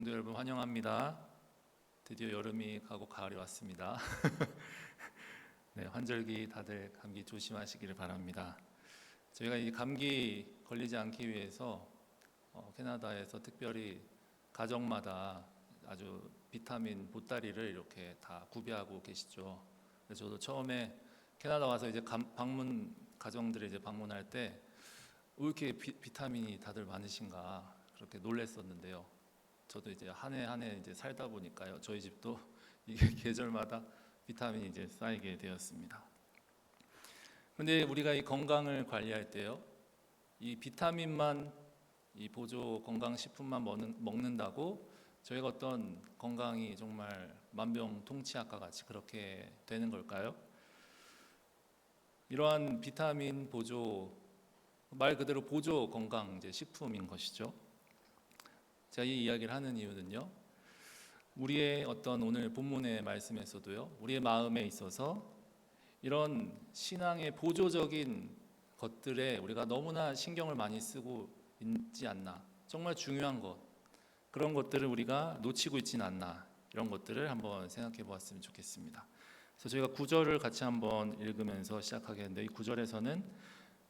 성도 여러분 환영합니다. 드디어 여름이 가고 가을이 왔습니다. 네, 환절기 다들 감기 조심하시기를 바랍니다. 저희가 이 감기 걸리지 않기 위해서 캐나다에서 특별히 가정마다 아주 비타민 보따리를 이렇게 다 구비하고 계시죠. 그래서 저도 처음에 캐나다 와서 이제 방문 가정들을 이제 방문할 때 왜 이렇게 비타민이 다들 많으신가 그렇게 놀랐었는데요. 저도 이제 한 해 한 해 이제 살다 보니까요. 저희 집도 이게 계절마다 비타민이 이제 쌓이게 되었습니다. 그런데 우리가 이 건강을 관리할 때요, 이 비타민만 이 보조 건강식품만 먹는다고 저희가 어떤 건강이 정말 만병통치약과 같이 그렇게 되는 걸까요? 이러한 비타민 보조, 말 그대로 보조 건강 이제 식품인 것이죠. 제가 이 이야기를 하는 이유는요, 우리의 어떤 오늘 본문의 말씀에서도요, 우리의 마음에 있어서 이런 신앙의 보조적인 것들에 우리가 너무나 신경을 많이 쓰고 있지 않나, 정말 중요한 것, 그런 것들을 우리가 놓치고 있지는 않나, 이런 것들을 한번 생각해 보았으면 좋겠습니다. 그래서 저희가 구절을 같이 한번 읽으면서 시작하겠는데, 이 구절에서는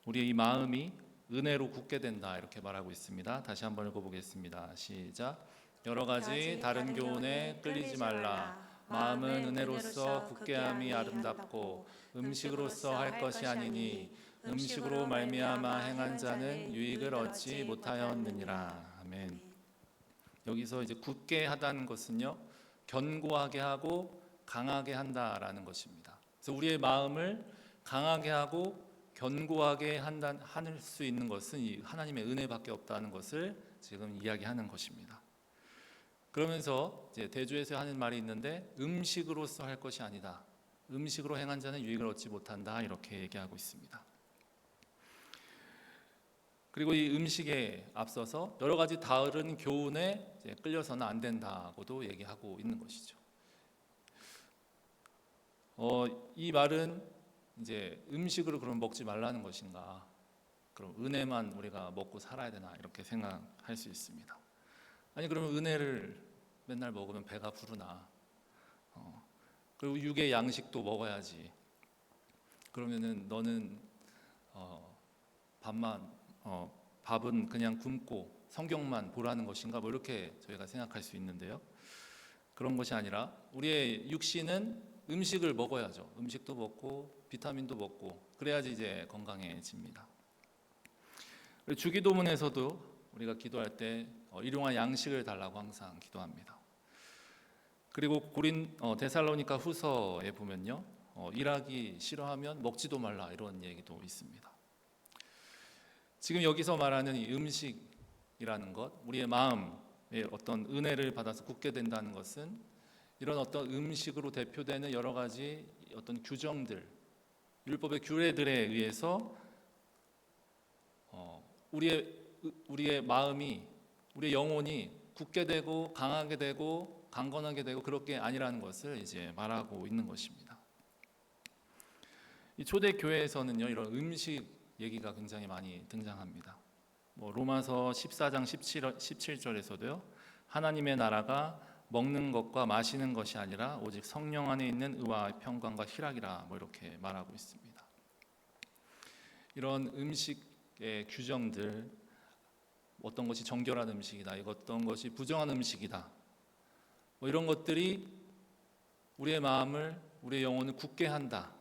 우리의 이 마음이 은혜로 굳게 된다 이렇게 말하고 있습니다. 다시 한번 읽어보겠습니다. 시작. 여러 가지 다른 교훈에 끌리지 말라. 마음은 은혜로서 굳게함이 아름답고 음식으로서 할 것이 아니니 음식으로 말미암아 행한 자는 유익을 얻지 못하였느니라. 아멘. 여기서 이제 굳게 하다는 것은요, 견고하게 하고 강하게 한다라는 것입니다. 그래서 우리의 마음을 강하게 하고 견고하게 할 수 있는 것은 이 하나님의 은혜밖에 없다는 것을 지금 이야기하는 것입니다. 그러면서 이제 대주에서 하는 말이 있는데, 음식으로서 할 것이 아니다. 음식으로 행한 자는 유익을 얻지 못한다 이렇게 얘기하고 있습니다. 그리고 이 음식에 앞서서 여러 가지 다른 교훈에 끌려서는 안 된다고도 얘기하고 있는 것이죠. 이 말은 이제 음식으로 그럼 먹지 말라는 것인가? 그럼 은혜만 우리가 먹고 살아야 되나? 이렇게 생각할 수 있습니다. 아니 그러면 은혜를 맨날 먹으면 배가 부르나? 그리고 육의 양식도 먹어야지. 그러면은 너는 밥은 그냥 굶고 성경만 보라는 것인가? 뭐 이렇게 저희가 생각할 수 있는데요. 그런 것이 아니라 우리의 육신은 음식을 먹어야죠. 음식도 먹고 비타민도 먹고 그래야지 이제 건강해집니다. 주기도문에서도 우리가 기도할 때 일용할 양식을 달라고 항상 기도합니다. 그리고 데살로니가 후서에 보면요, 일하기 싫어하면 먹지도 말라 이런 얘기도 있습니다. 지금 여기서 말하는 이 음식이라는 것, 우리의 마음에 어떤 은혜를 받아서 굳게 된다는 것은 이런 어떤 음식으로 대표되는 여러 가지 어떤 규정들, 율법의 규례들에 의해서 우리의 마음이, 우리의 영혼이 굳게 되고 강하게 되고 강건하게 되고 그렇게 아니라는 것을 이제 말하고 있는 것입니다. 이 초대 교회에서는요, 이런 음식 얘기가 굉장히 많이 등장합니다. 로마서 14장 17절에서도요, 하나님의 나라가 먹는 것과 마시는 것이 아니라 오직 성령 안에 있는 의와 평강과 희락이라 이렇게 말하고 있습니다. 이런 음식의 규정들, 어떤 것이 정결한 음식이다, 어떤 것이 부정한 음식이다, 이런 것들이 우리의 마음을, 우리의 영혼을 굳게 한다.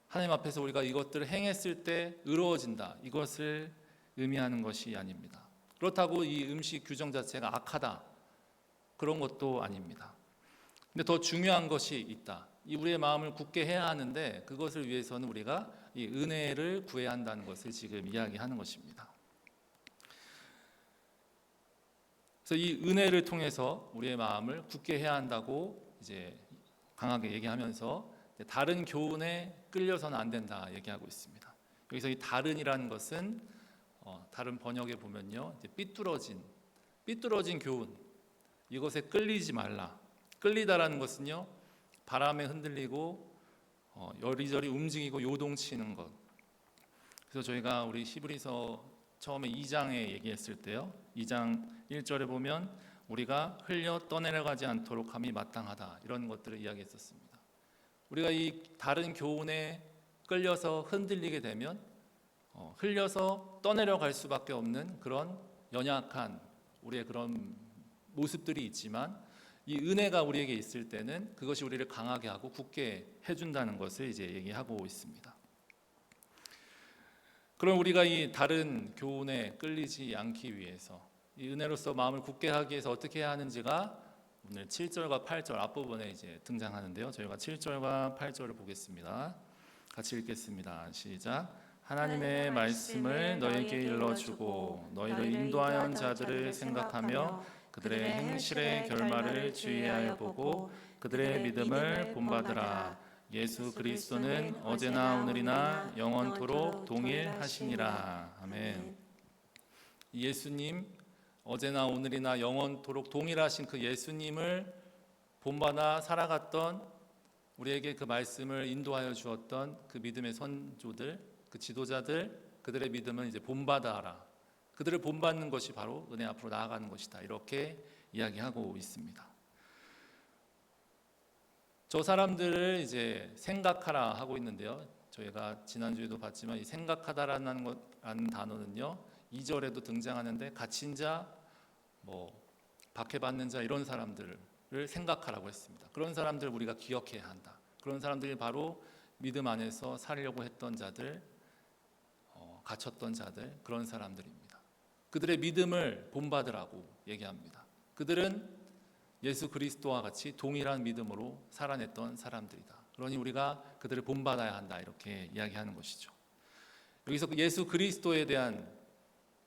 하나님 앞에서 우리가 이것들을 행했을 때 의로워진다. 이것을 의미하는 것이 아닙니다. 그렇다고 이 음식 규정 자체가 악하다, 그런 것도 아닙니다. 근데 더 중요한 것이 있다. 이 우리의 마음을 굳게 해야 하는데 그것을 위해서는 우리가 이 은혜를 구해야 한다는 것을 지금 이야기하는 것입니다. 그래서 이 은혜를 통해서 우리의 마음을 굳게 해야 한다고 이제 강하게 얘기하면서 다른 교훈에 끌려서는 안 된다 얘기하고 있습니다. 여기서 이 다른이라는 것은 다른 번역에 보면요, 이제 삐뚤어진 교훈, 이것에 끌리지 말라. 끌리다라는 것은요, 바람에 흔들리고 여리저리 움직이고 요동치는 것. 그래서 저희가 우리 히브리서 처음에 2장에 얘기했을 때요, 2장 1절에 보면 우리가 흘려 떠내려가지 않도록 함이 마땅하다. 이런 것들을 이야기했었습니다. 우리가 이 다른 교훈에 끌려서 흔들리게 되면 흘려서 떠내려갈 수밖에 없는 그런 연약한 우리의 그런 모습들이 있지만, 이 은혜가 우리에게 있을 때는 그것이 우리를 강하게 하고 굳게 해준다는 것을 이제 얘기하고 있습니다. 그럼 우리가 이 다른 교훈에 끌리지 않기 위해서, 이 은혜로서 마음을 굳게 하기 위해서 어떻게 해야 하는지가 오늘 7절과 8절 앞부분에 이제 등장하는데요. 저희가 7절과 8절을 보겠습니다. 같이 읽겠습니다. 시작. 하나님의 말씀을 너에게 일러주고 너희를 인도하여 자들을 생각하며 그들의 행실의 결말을 주의하여 보고 그들의 믿음을 본받으라. 예수 그리스도는 어제나 오늘이나 영원토록 동일하시니라. 아멘. 예수님, 어제나 오늘이나 영원토록 동일하신 그 예수님을 본받아 살아갔던, 우리에게 그 말씀을 인도하여 주었던 그 믿음의 선조들, 그 지도자들, 그들의 믿음은 이제 본받아라. 그들을 본받는 것이 바로 은혜 앞으로 나아가는 것이다. 이렇게 이야기하고 있습니다. 저 사람들을 이제 생각하라 하고 있는데요. 저희가 지난주에도 봤지만 이 생각하다라는 단어는요, 2절에도 등장하는데 갇힌 자, 박해받는 자, 이런 사람들을 생각하라고 했습니다. 그런 사람들을 우리가 기억해야 한다. 그런 사람들이 바로 믿음 안에서 살려고 했던 자들, 갇혔던 자들, 그런 사람들입니다. 그들의 믿음을 본받으라고 얘기합니다. 그들은 예수 그리스도와 같이 동일한 믿음으로 살아냈던 사람들이다. 그러니 우리가 그들을 본받아야 한다. 이렇게 이야기하는 것이죠. 여기서 예수 그리스도에 대한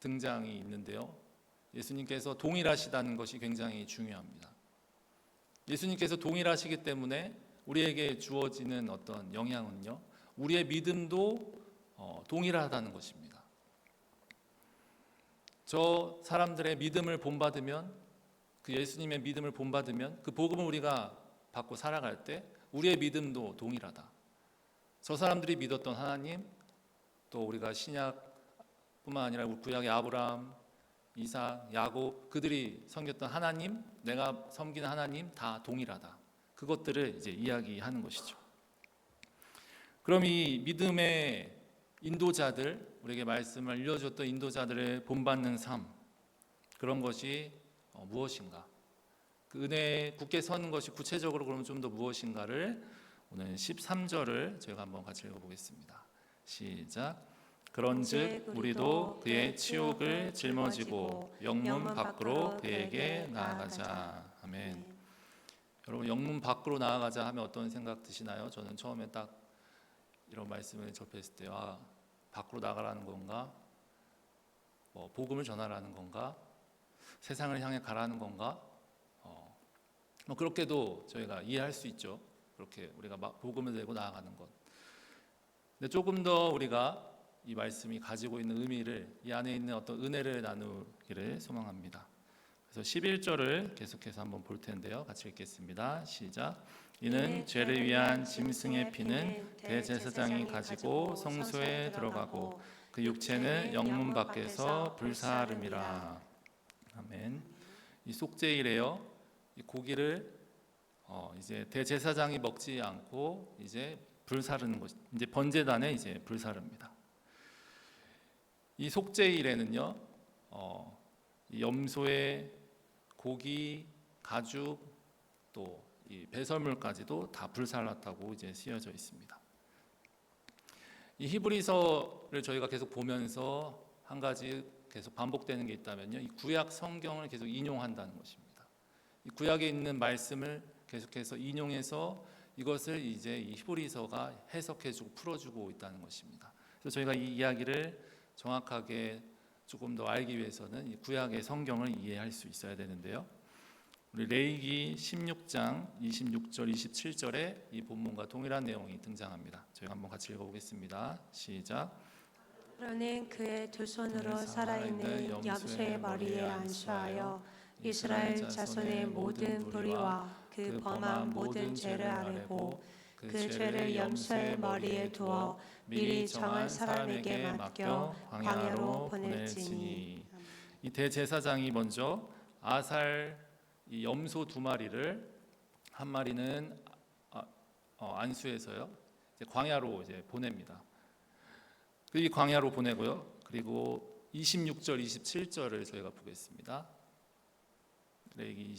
등장이 있는데요. 예수님께서 동일하시다는 것이 굉장히 중요합니다. 예수님께서 동일하시기 때문에 우리에게 주어지는 어떤 영향은요, 우리의 믿음도 동일하다는 것입니다. 저 사람들의 믿음을 본받으면, 그 예수님의 믿음을 본받으면 그 복음을 우리가 받고 살아갈 때 우리의 믿음도 동일하다. 저 사람들이 믿었던 하나님, 또 우리가 신약뿐만 아니라 구약의 아브라함, 이삭, 야곱, 그들이 섬겼던 하나님, 내가 섬기는 하나님 다 동일하다. 그것들을 이제 이야기하는 것이죠. 그럼 이 믿음의 인도자들, 우리에게 말씀을 알려줬던 인도자들의 본받는 삶, 그런 것이 무엇인가? 그 은혜에 굳게 서는 것이 구체적으로 그러면 좀 더 무엇인가를 오늘 13절을 저희가 한번 같이 읽어보겠습니다. 시작. 그런즉 우리도 그의 치욕을 짊어지고 영문 밖으로 그에게 나아가자. 아멘. 여러분, 영문 밖으로 나아가자 하면 어떤 생각 드시나요? 저는 처음에 딱 이런 말씀을 접했을 때, 밖으로 나가라는 건가? 복음을 전하라는 건가? 세상을 향해 가라는 건가? 그렇게도 저희가 이해할 수 있죠. 그렇게 우리가 복음을 들고 나아가는 것. 근데 조금 더 우리가 이 말씀이 가지고 있는 의미를, 이 안에 있는 어떤 은혜를 나누기를 소망합니다. 그래서 11절을 계속해서 한번 볼 텐데요. 같이 읽겠습니다. 시작. 이는 죄를 위한 짐승의 피는 대제사장이 가지고 성소에 들어가고 그 육체는 영문 밖에서 불사름이라. 아멘. 이 속죄일에요, 이 고기를 이제 대제사장이 먹지 않고 이제 불사르는 것, 이제 번제단에 이제 불사릅니다. 이 속죄일에는요, 이 염소의 고기, 가죽, 또 이 배설물까지도 다 불살랐다고 이제 쓰여져 있습니다. 이 히브리서를 저희가 계속 보면서 한 가지 계속 반복되는 게 있다면요, 이 구약 성경을 계속 인용한다는 것입니다. 이 구약에 있는 말씀을 계속해서 인용해서 이것을 이제 이 히브리서가 해석해주고 풀어주고 있다는 것입니다. 그래서 저희가 이 이야기를 정확하게 조금 더 알기 위해서는 이 구약의 성경을 이해할 수 있어야 되는데요. 우리 레위기 16장 26절, 27절에 이 본문과 동일한 내용이 등장합니다. 저희가 한번 같이 읽어보겠습니다. 시작. 아론은 그의 두 손으로 살아있는 염소의 머리에 안수하여 이스라엘 자손의 모든 불의와 그 범한 모든 죄를 아뢰고 그 죄를 염소의 머리에 두어 미리 정한 사람에게 맡겨 광야로 보낼지니. 이 대제사장이 먼저 아살 이 염소 두 마리를 한 마리는 안수해서요 이제 광야로 이제 보냅니다. 이 광야로 보내고요. 그리고 26절, 27절을 저희가 보겠습니다. 레위기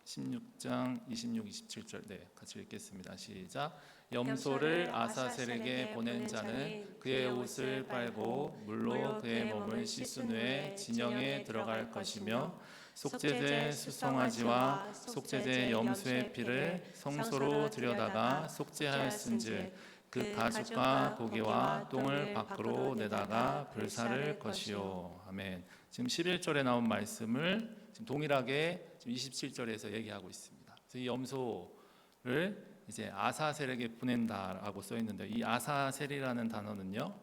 16장 26, 27절 네 같이 읽겠습니다. 시작. 염소를 아사셀에게 보낸 자는 그의 옷을 빨고 물로 그의 몸을 씻은 후에 진영에 들어갈 것이며 속죄제 수송아지와 속죄제 염소의 피를 성소로 들여다가 속죄하였은즉 그 가죽과 고기와 똥을 밖으로 내다가 불사를 것이요. 아멘. 지금 11절에 나온 말씀을 지금 동일하게 지금 27절에서 얘기하고 있습니다. 그래서 이 염소를 이제 아사셀에게 보낸다라고 써 있는데 이 아사셀이라는 단어는요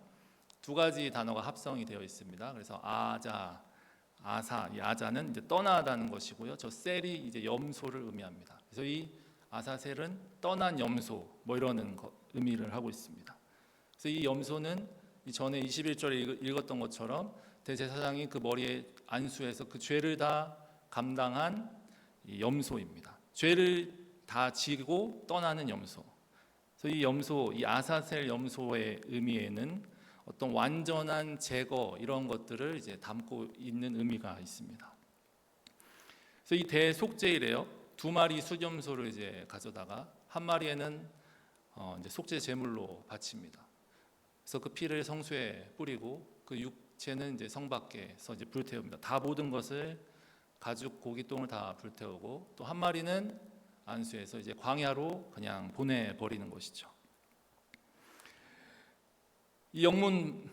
두 가지 단어가 합성이 되어 있습니다. 그래서 아사, 이 아자는 이제 떠나다는 것이고요. 저 셀이 이제 염소를 의미합니다. 그래서 이 아사셀은 떠난 염소 뭐 이러는 의미를 하고 있습니다. 그래서 이 염소는 전에 21절에 읽었던 것처럼 대제사장이 그 머리에 안수해서 그 죄를 다 감당한 이 염소입니다. 죄를 다 지고 떠나는 염소. 그래서 이 염소, 이 아사셀 염소의 의미에는 어떤 완전한 제거 이런 것들을 이제 담고 있는 의미가 있습니다. 그래서 이 대속죄이래요. 두 마리 수염소를 이제 가져다가 한 마리에는 이제 속죄 제물로 바칩니다. 그래서 그 피를 성소에 뿌리고 그 육체는 이제 성 밖에서 이제 불태웁니다. 다 모든 것을 가죽, 고기, 똥을 다 불태우고 또 한 마리는 안수해서 이제 광야로 그냥 보내버리는 것이죠. 이 영문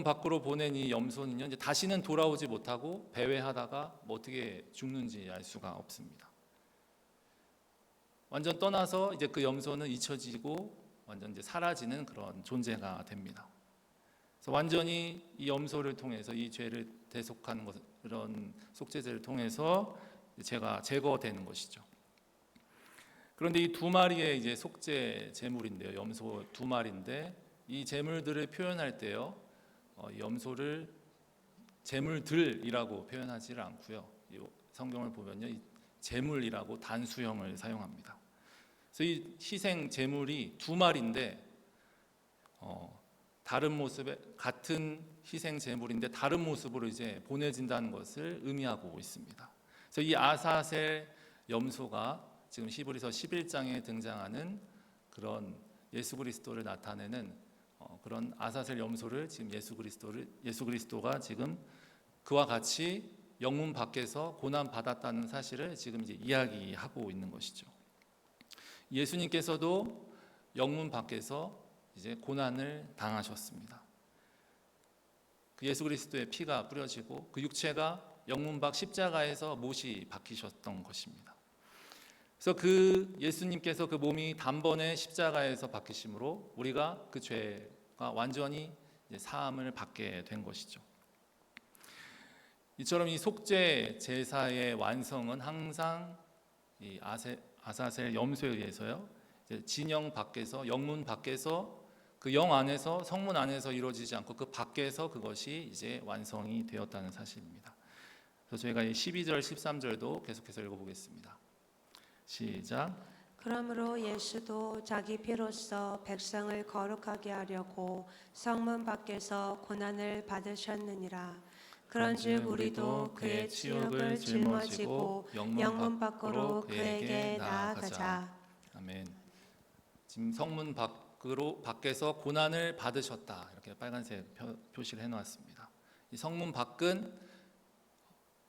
밖으로 보낸 이 염소는요 이제 다시는 돌아오지 못하고 배회하다가 뭐 어떻게 죽는지 알 수가 없습니다. 완전 떠나서 이제 그 염소는 잊혀지고 완전 이제 사라지는 그런 존재가 됩니다. 그래서 완전히 이 염소를 통해서 이 죄를 대속하는 것, 그런 속죄제를 통해서 죄가 제거되는 것이죠. 그런데 이 두 마리의 이제 속죄 제물인데요, 염소 두 마리인데 이 제물들을 표현할 때요, 염소를 제물들이라고 표현하지를 않고요. 이 성경을 보면요, 이 제물이라고 단수형을 사용합니다. 그래서 이 희생 제물이 두 마리인데 다른 모습의 같은 희생 제물인데 다른 모습으로 이제 보내진다는 것을 의미하고 있습니다. 그래서 이 아사셀 염소가 지금 히브리서 11장에 등장하는 그런 예수 그리스도를 나타내는 그런 아사셀 염소를 지금 예수 그리스도가 지금 그와 같이 영문 밖에서 고난 받았다는 사실을 지금 이제 이야기하고 있는 것이죠. 예수님께서도 영문 밖에서 이제 고난을 당하셨습니다. 그 예수 그리스도의 피가 뿌려지고 그 육체가 영문 밖 십자가에서 못이 박히셨던 것입니다. 그래서 그 예수님께서 그 몸이 단번에 십자가에서 박히심으로 우리가 그 죄가 완전히 이제 사함을 받게 된 것이죠. 이처럼 이 속죄 제사의 완성은 항상 이 아사셀 염소에 의해서요. 이제 진영 밖에서 영문 밖에서 그 영 안에서 성문 안에서 이루어지지 않고 그 밖에서 그것이 이제 완성이 되었다는 사실입니다. 그래서 저희가 이 12절 13절도 계속해서 읽어보겠습니다. 시작. 그러므로 예수도 자기 피로써 백성을 거룩하게 하려고 성문 밖에서 고난을 받으셨느니라. 그런즉 우리도 그의 치욕을 짊어지고 영문 밖으로 그에게 나아가자. 아멘. 지금 성문 밖에서 고난을 받으셨다. 이렇게 빨간색 표시를 해놓았습니다. 이 성문 밖은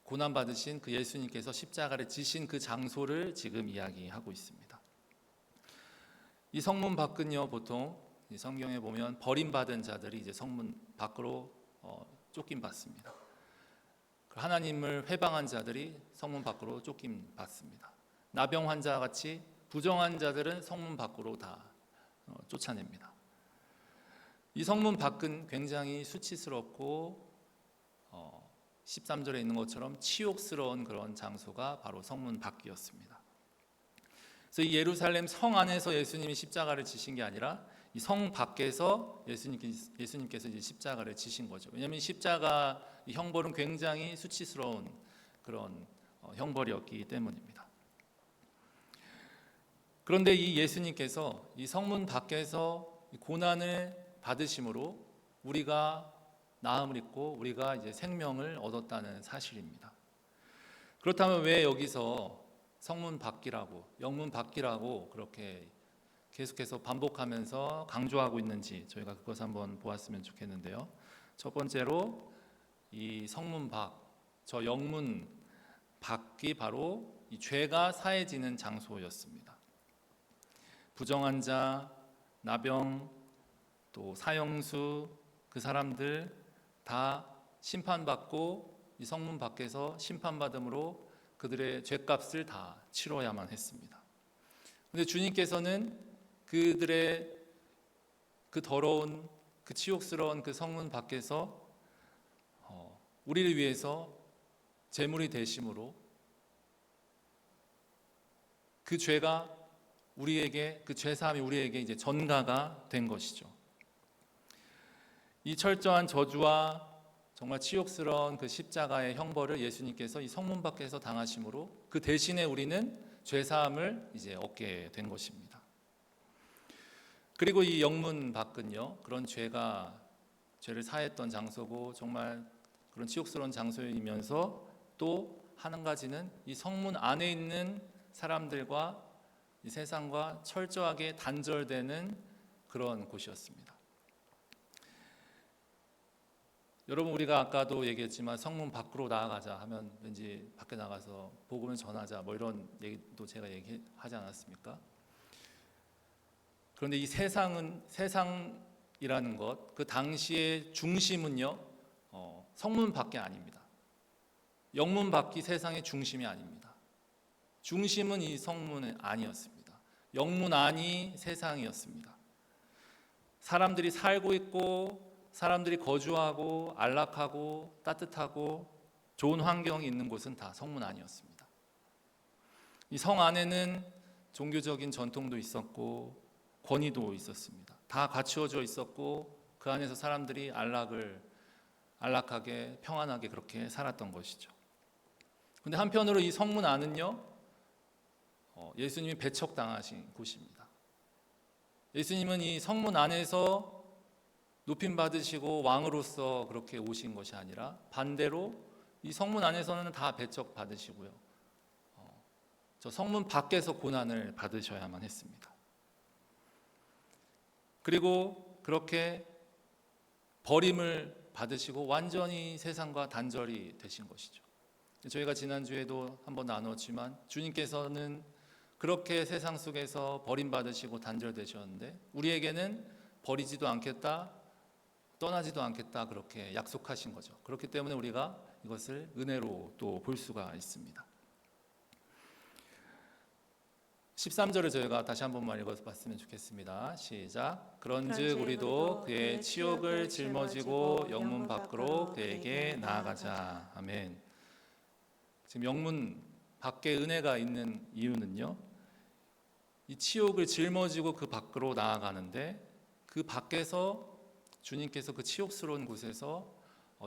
고난 받으신 그 예수님께서 십자가를 지신 그 장소를 지금 이야기하고 있습니다. 이 성문 밖은요 보통 이 성경에 보면 버림받은 자들이 이제 성문 밖으로 쫓김 받습니다. 하나님을 회방한 자들이 성문 밖으로 쫓김 받습니다. 나병 환자 같이 부정한 자들은 성문 밖으로 다 쫓아냅니다. 이 성문 밖은 굉장히 수치스럽고 13절에 있는 것처럼 치욕스러운 그런 장소가 바로 성문 밖이었습니다. 그래서 이 예루살렘 성 안에서 예수님이 십자가를 지신 게 아니라 이 성 밖에서 예수님께서 이제 십자가를 지신 거죠. 왜냐하면 십자가 이 형벌은 굉장히 수치스러운 그런 형벌이었기 때문입니다. 그런데 이 예수님께서 이 성문 밖에서 고난을 받으심으로 우리가 나음을 입고 우리가 이제 생명을 얻었다는 사실입니다. 그렇다면 왜 여기서 성문 밖이라고, 영문 밖이라고 그렇게 계속해서 반복하면서 강조하고 있는지 저희가 그것을 한번 보았으면 좋겠는데요. 첫 번째로 이 성문 밖, 저 영문 밖이 바로 이 죄가 사해지는 장소였습니다. 부정한 자, 나병, 또 사형수, 그 사람들 다 심판받고 이 성문 밖에서 심판받음으로 그들의 죄값을 다 치러야만 했습니다. 그런데 주님께서는 그들의 그 더러운, 그 치욕스러운 그 성문 밖에서 우리를 위해서 제물이 되심으로 그 죄가 우리에게, 그 죄사함이 우리에게 이제 전가가 된 것이죠. 이 철저한 저주와 정말 치욕스러운 그 십자가의 형벌을 예수님께서 이 성문 밖에서 당하심으로 그 대신에 우리는 죄사함을 이제 얻게 된 것입니다. 그리고 이 영문 밖은요, 그런 죄를 사했던 장소고 정말 그런 치욕스러운 장소이면서 또 한 가지는 이 성문 안에 있는 사람들과 이 세상과 철저하게 단절되는 그런 곳이었습니다. 여러분, 우리가 아까도 얘기했지만 성문 밖으로 나아가자 하면 왠지 밖에 나가서 복음을 전하자 뭐 이런 얘기도 제가 얘기하지 않았습니까? 그런데 이 세상이라는 것, 그 당시의 중심은요, 성문 밖이 아닙니다. 영문 밖이 세상의 중심이 아닙니다. 중심은 이 성문은 아니었습니다. 영문 안이 세상이었습니다. 사람들이 살고 있고 사람들이 거주하고 안락하고 따뜻하고 좋은 환경이 있는 곳은 다 성문 안이었습니다. 이 성 안에는 종교적인 전통도 있었고 권위도 있었습니다. 다 갖추어져 있었고 그 안에서 사람들이 안락하게 평안하게 그렇게 살았던 것이죠. 그런데 한편으로 이 성문 안은요, 예수님이 배척당하신 곳입니다. 예수님은 이 성문 안에서 높임 받으시고 왕으로서 그렇게 오신 것이 아니라 반대로 이 성문 안에서는 다 배척 받으시고요, 저 성문 밖에서 고난을 받으셔야만 했습니다. 그리고 그렇게 버림을 받으시고 완전히 세상과 단절이 되신 것이죠. 저희가 지난주에도 한번 나눴지만 주님께서는 그렇게 세상 속에서 버림받으시고 단절되셨는데 우리에게는 버리지도 않겠다, 떠나지도 않겠다 그렇게 약속하신 거죠. 그렇기 때문에 우리가 이것을 은혜로 또 볼 수가 있습니다. 13절을 저희가 다시 한 번만 읽어봤으면 좋겠습니다. 시작. 그런즉 우리도 그의 치욕을 짊어지고 영문 밖으로 그에게 나아가자. 아멘. 지금 영문 밖에 은혜가 있는 이유는요, 이 치욕을 짊어지고 그 밖으로 나아가는데 그 밖에서 주님께서 그 치욕스러운 곳에서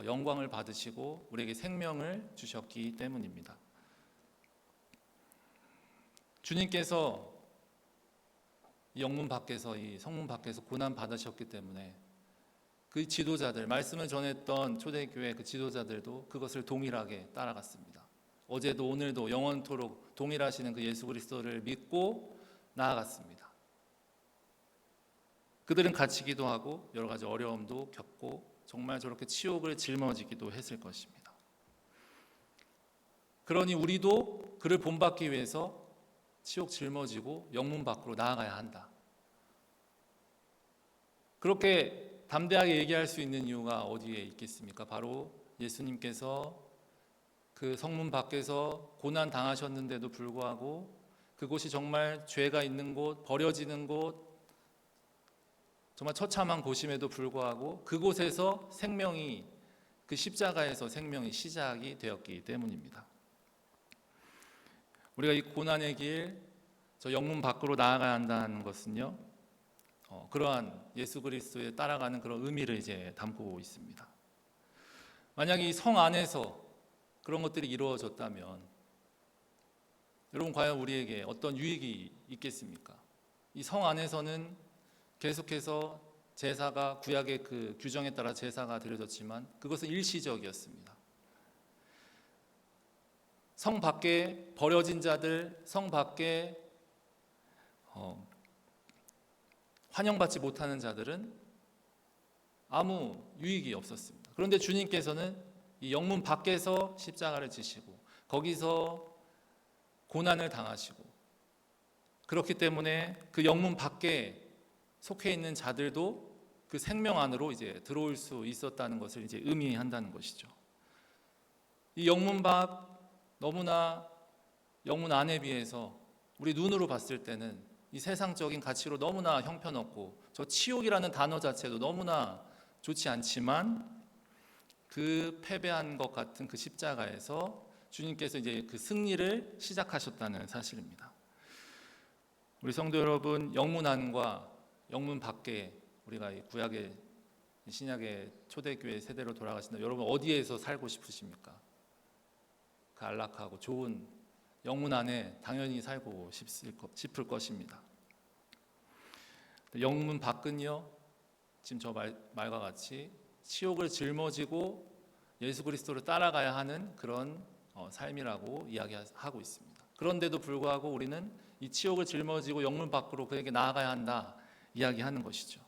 영광을 받으시고 우리에게 생명을 주셨기 때문입니다. 주님께서 이 영문 밖에서, 이 성문 밖에서 고난 받으셨기 때문에 그 지도자들, 말씀을 전했던 초대교회 그 지도자들도 그것을 동일하게 따라갔습니다. 어제도 오늘도 영원토록 동일하시는 그 예수 그리스도를 믿고 나아갔습니다. 그들은 갇히기도 하고 여러 가지 어려움도 겪고 정말 저렇게 치욕을 짊어지기도 했을 것입니다. 그러니 우리도 그를 본받기 위해서 치욕 짊어지고 영문 밖으로 나아가야 한다. 그렇게 담대하게 얘기할 수 있는 이유가 어디에 있겠습니까? 바로 예수님께서 그 성문 밖에서 고난 당하셨는데도 불구하고 그곳이 정말 죄가 있는 곳, 버려지는 곳, 정말 처참한 곳임에도 불구하고 그곳에서 생명이, 그 십자가에서 생명이 시작이 되었기 때문입니다. 우리가 이 고난의 길, 저 영문 밖으로 나아가야 한다는 것은요, 그러한 예수 그리스도에 따라가는 그런 의미를 이제 담고 있습니다. 만약에 이 성 안에서 그런 것들이 이루어졌다면 여러분 과연 우리에게 어떤 유익이 있겠습니까? 이 성 안에서는 계속해서 제사가 구약의 그 규정에 따라 제사가 드려졌지만 그것은 일시적이었습니다. 성 밖에 버려진 자들, 성 밖에 환영받지 못하는 자들은 아무 유익이 없었습니다. 그런데 주님께서는 이 영문 밖에서 십자가를 지시고 거기서 고난을 당하시고 그렇기 때문에 그 영문 밖에 속해 있는 자들도 그 생명 안으로 이제 들어올 수 있었다는 것을 이제 의미한다는 것이죠. 이 영문 밖 너무나 영문 안에 비해서 우리 눈으로 봤을 때는 이 세상적인 가치로 너무나 형편없고 저 치욕이라는 단어 자체도 너무나 좋지 않지만 그 패배한 것 같은 그 십자가에서 주님께서 이제 그 승리를 시작하셨다는 사실입니다. 우리 성도 여러분, 영문 안과 영문 밖에 우리가 이 구약의 신약의 초대교회 세대로 돌아가신다. 여러분 어디에서 살고 싶으십니까? 그 안락하고 좋은 영문 안에 당연히 살고 싶을 것입니다. 영문 밖은요, 지금 저 말과 같이 치욕을 짊어지고 예수 그리스도를 따라가야 하는 그런 삶이라고 이야기하고 있습니다. 그런데도 불구하고 우리는 이 치욕을 짊어지고 영문 밖으로 그에게 나아가야 한다 이야기하는 것이죠.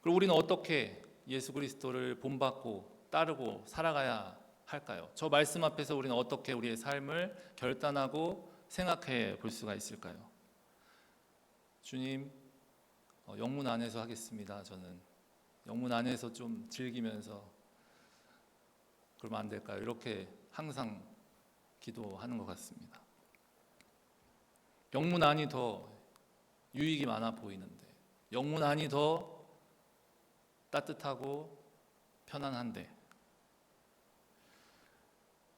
그리고 우리는 어떻게 예수 그리스도를 본받고 따르고 살아가야 할까요? 저 말씀 앞에서 우리는 어떻게 우리의 삶을 결단하고 생각해 볼 수가 있을까요? 주님, 영문 안에서 하겠습니다. 저는 영문 안에서 좀 즐기면서 그러면 안 될까요? 이렇게 항상 기도하는 것 같습니다. 영문 안이 더 유익이 많아 보이는데, 영문 안이 더 따뜻하고 편안한데,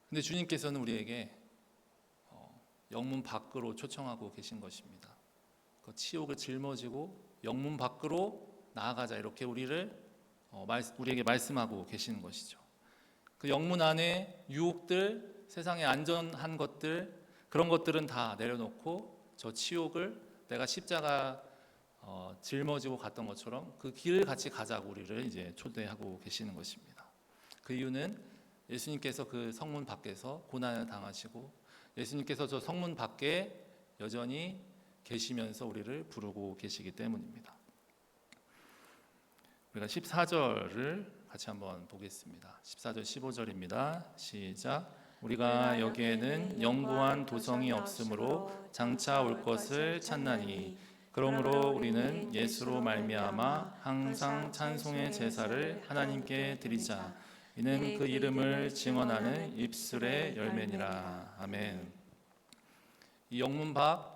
근데 주님께서는 우리에게 영문 밖으로 초청하고 계신 것입니다. 그 치욕을 짊어지고 영문 밖으로 나아가자 이렇게 우리에게 말씀하고 계시는 것이죠. 그 영문 안에 유혹들, 세상에 안전한 것들 그런 것들은 다 내려놓고 저 치욕을 내가 십자가 짊어지고 갔던 것처럼 그 길을 같이 가자고 우리를 이제 초대하고 계시는 것입니다. 그 이유는 예수님께서 그 성문 밖에서 고난을 당하시고 예수님께서 저 성문 밖에 여전히 계시면서 우리를 부르고 계시기 때문입니다. 우리가 14절을 같이 한번 보겠습니다. 14절 15절입니다. 시작. 우리가 여기에는 영구한 도성이 없으므로 장차 올 것을 찾나니 그러므로 우리는 예수로 말미암아 항상 찬송의 제사를 하나님께 드리자. 이는 그 이름을 증언하는 입술의 열매니라. 아멘. 이 영문 밖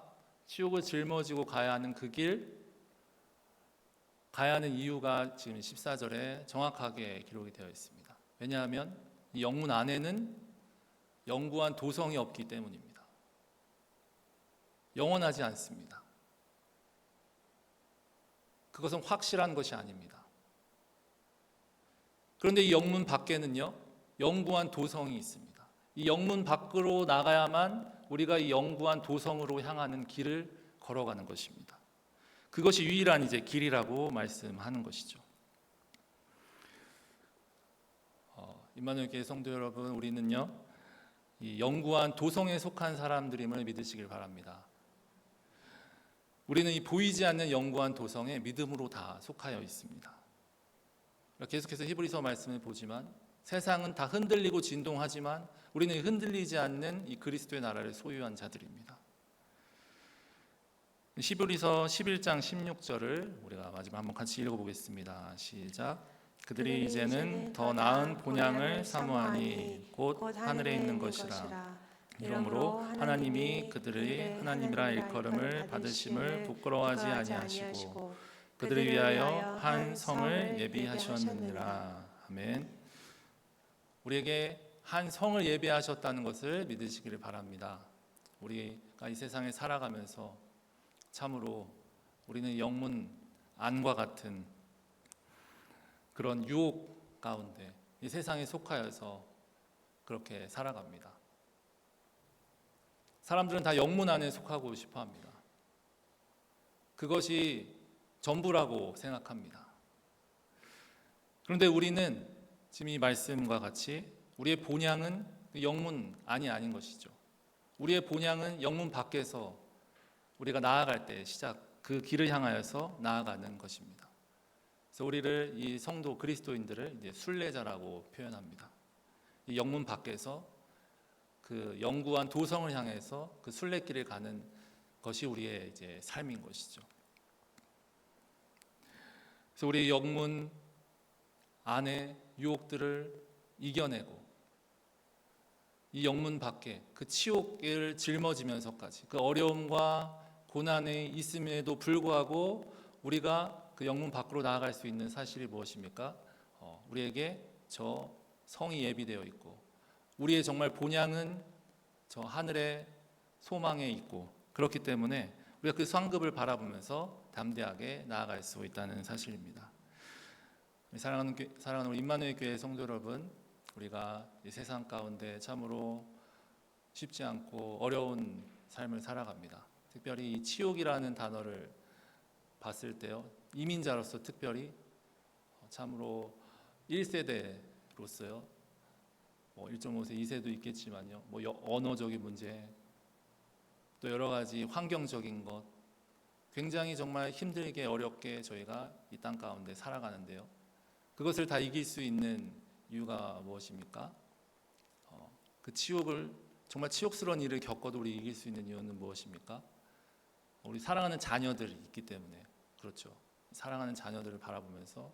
치욕을 짊어지고 가야 하는 그 길, 가야 하는 이유가 지금 14절에 정확하게 기록이 되어 있습니다. 왜냐하면 이 영문 안에는 영구한 도성이 없기 때문입니다. 영원하지 않습니다. 그것은 확실한 것이 아닙니다. 그런데 이 영문 밖에는요, 영구한 도성이 있습니다. 이 영문 밖으로 나가야만 우리가 이 영구한 도성으로 향하는 길을 걸어가는 것입니다. 그것이 유일한 이제 길이라고 말씀하는 것이죠. 임마누엘 교회 성도 여러분, 우리는요, 이 영구한 도성에 속한 사람들임을 믿으시길 바랍니다. 우리는 이 보이지 않는 영구한 도성에 믿음으로 다 속하여 있습니다. 계속해서 히브리서 말씀을 보지만 세상은 다 흔들리고 진동하지만 우리는 흔들리지 않는 이 그리스도의 나라를 소유한 자들입니다. 히브리서 11장 16절을 우리가 마지막 한번 같이 읽어보겠습니다. 시작. 그들이 이제는 더 나은 본향을 사모하니 곧 하늘에 있는 것이라. 이러므로 하나님이 그들의 하나님이라 일컬음을 받으심을 부끄러워하지 아니하시고 그들을 위하여 한 성을 예비하셨느니라. 아멘. 우리에게 한 성을 예비하셨다는 것을 믿으시기를 바랍니다. 우리가 이 세상에 살아가면서 참으로 우리는 영문 안과 같은 그런 유혹 가운데 이 세상에 속하여서 그렇게 살아갑니다. 사람들은 다 영문 안에 속하고 싶어 합니다. 그것이 전부라고 생각합니다. 그런데 우리는 지금 이 말씀과 같이 우리의 본향은 영문 안이 아닌 것이죠. 우리의 본향은 영문 밖에서 우리가 나아갈 때 그 길을 향하여서 나아가는 것입니다. 그래서 우리를 이 성도 그리스도인들을 이제 순례자라고 표현합니다. 이 영문 밖에서 그 영구한 도성을 향해서 그 순례길을 가는 것이 우리의 이제 삶인 것이죠. 그래서 우리 영문 안의 유혹들을 이겨내고 이 영문 밖에 그 치욕을 짊어지면서까지 그 어려움과 고난에 있음에도 불구하고 우리가 그 영문 밖으로 나아갈 수 있는 사실이 무엇입니까? 우리에게 저 성이 예비되어 있고 우리의 정말 본향은 저 하늘의 소망에 있고 그렇기 때문에 우리가 그 상급을 바라보면서 담대하게 나아갈 수 있다는 사실입니다. 사랑하는 우리 임마누엘 교회 성도 여러분, 우리가 이 세상 가운데 참으로 쉽지 않고 어려운 삶을 살아갑니다. 특별히 이 치욕이라는 단어를 봤을 때요, 이민자로서 특별히 참으로 1세대로서요, 1.5세, 2세도 있겠지만요, 언어적인 문제, 또 여러 가지 환경적인 것, 굉장히 정말 힘들게 어렵게 저희가 이 땅 가운데 살아가는데요. 그것을 다 이길 수 있는 이유가 무엇입니까? 그 치욕을 정말 치욕스러운 일을 겪어도 우리 이길 수 있는 이유는 무엇입니까? 우리 사랑하는 자녀들이 있기 때문에 그렇죠. 사랑하는 자녀들을 바라보면서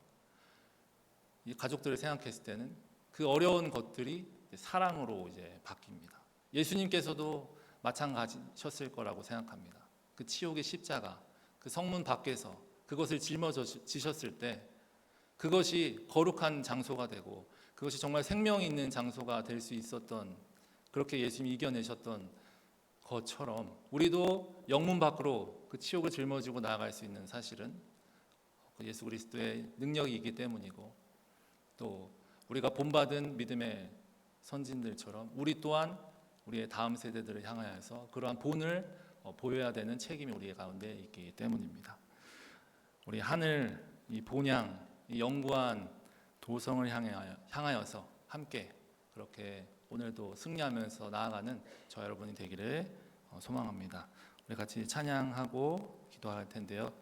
이 가족들을 생각했을 때는 그 어려운 것들이 사랑으로 이제 바뀝니다. 예수님께서도 마찬가지셨을 거라고 생각합니다. 그 치욕의 십자가, 그 성문 밖에서 그것을 짊어지셨을 때 그것이 거룩한 장소가 되고 그것이 정말 생명이 있는 장소가 될 수 있었던, 그렇게 예수님이 이겨내셨던 것처럼 우리도 영문 밖으로 그 치욕을 짊어지고 나아갈 수 있는 사실은 예수 그리스도의 능력이 있기 때문이고, 또 우리가 본받은 믿음의 선진들처럼 우리 또한 우리의 다음 세대들을 향하여서 그러한 본을 보여야 되는 책임이 우리 가운데 있기 때문입니다. 우리 하늘 이 본향, 이 영구한 도성을 향하여서 함께 그렇게 오늘도 승리하면서 나아가는 저 여러분이 되기를 소망합니다. 우리 같이 찬양하고 기도할 텐데요.